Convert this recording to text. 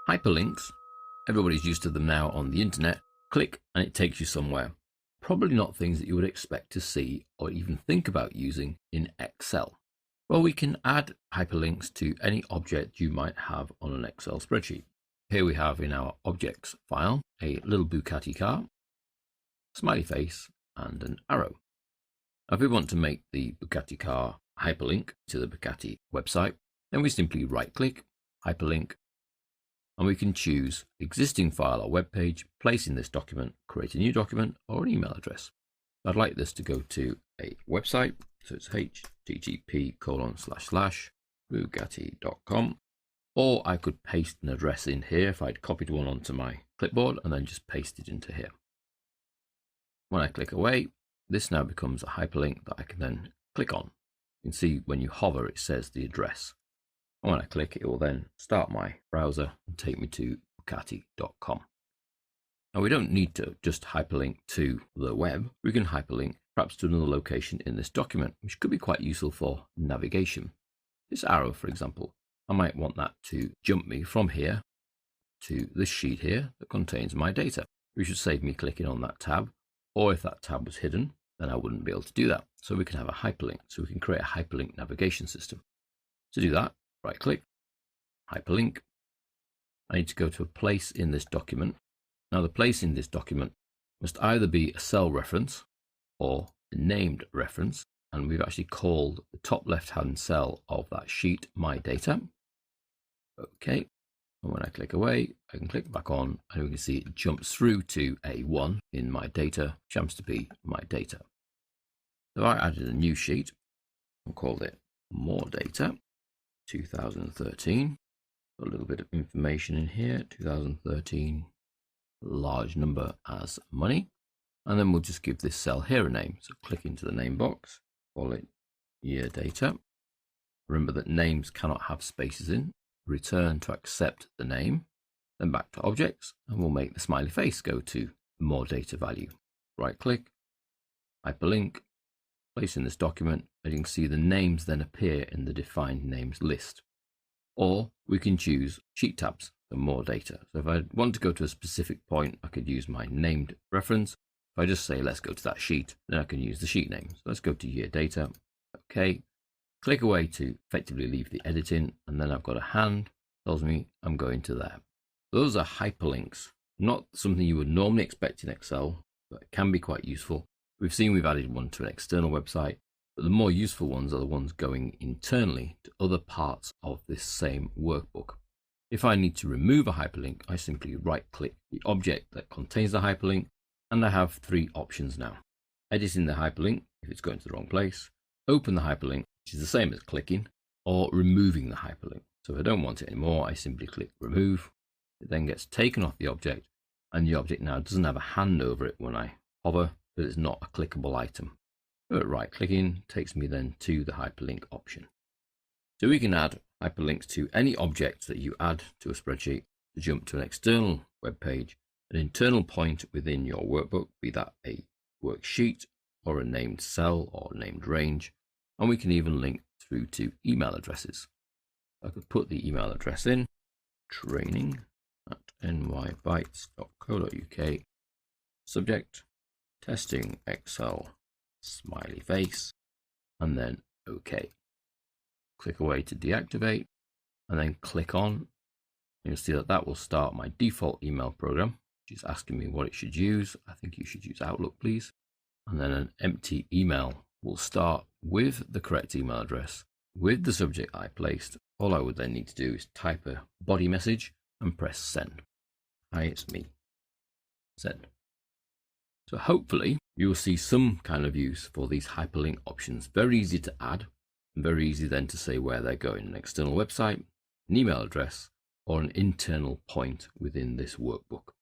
Hyperlinks, everybody's used to them now on the internet. Click and it takes you somewhere. Probably not things that you would expect to see or even think about using in Excel. Well, we can add hyperlinks to any object you might have on an Excel spreadsheet. Here we have in our objects file a little Bugatti car, smiley face, and an arrow. Now, if we want to make the Bugatti car hyperlink to the Bugatti website, then we simply right-click, hyperlink, and we can choose existing file or web page, place in this document, create a new document, or an email address. I'd like this to go to a website, so it's http://bugatti.com, or I could paste an address in here if I'd copied one onto my clipboard and then just paste it into here. When I click away, this now becomes a hyperlink that I can then click on. You can see when you hover, it says the address. And when I click, it will then start my browser and take me to Bugatti.com. Now, we don't need to just hyperlink to the web. We can hyperlink perhaps to another location in this document, which could be quite useful for navigation. This arrow, for example, I might want that to jump me from here to this sheet here that contains my data, which should save me clicking on that tab. Or if that tab was hidden, then I wouldn't be able to do that. So we can have a hyperlink. So we can create a hyperlink navigation system. To do that, right click, hyperlink. I need to go to a place in this document. Now, the place in this document must either be a cell reference or a named reference. And we've actually called the top left-hand cell of that sheet my data. Okay. And when I click away, I can click back on and we can see it jumps through to A1 in my data, which happens to be my data. So I added a new sheet and called it more data 2013. A little bit of information in here, 2013, large number as money. And then we'll just give this cell here a name. So click into the name box, call it year data. Remember that names cannot have spaces in. Return to accept the name, then back to objects, and we'll make the smiley face go to more data value. Right click, hyperlink, place in this document, and you can see the names then appear in the defined names list. Or we can choose sheet tabs for more data. So if I want to go to a specific point, I could use my named reference. If I just say, let's go to that sheet, then I can use the sheet name. So let's go to year data. Okay. Click away to effectively leave the editing, and then I've got a hand tells me I'm going to there. Those are hyperlinks, not something you would normally expect in Excel, but it can be quite useful. We've seen we've added one to an external website, but the more useful ones are the ones going internally to other parts of this same workbook. If I need to remove a hyperlink, I simply right-click the object that contains the hyperlink, and I have three options now. Editing the hyperlink if it's going to the wrong place, open the hyperlink, which is the same as clicking, or removing the hyperlink. So if I don't want it anymore, I simply click remove. It then gets taken off the object, and the object now doesn't have a hand over it when I hover, but it's not a clickable item. But right clicking takes me then to the hyperlink option. So we can add hyperlinks to any object that you add to a spreadsheet to jump to an external web page, an internal point within your workbook, be that a worksheet or a named cell or named range. And we can even link through to email addresses. I could put the email address in, training@nybytes.co.uk, subject, testing Excel, smiley face, and then OK. Click away to deactivate, and then click on. You'll see that that will start my default email program, which is asking me what it should use. I think you should use Outlook, please. And then an empty email will start with the correct email address, with the subject I placed. All I would then need to do is type a body message and press send. Hi, it's me. Send. So hopefully you will see some kind of use for these hyperlink options. Very easy to add and very easy then to say where they're going. An external website, an email address, or an internal point within this workbook.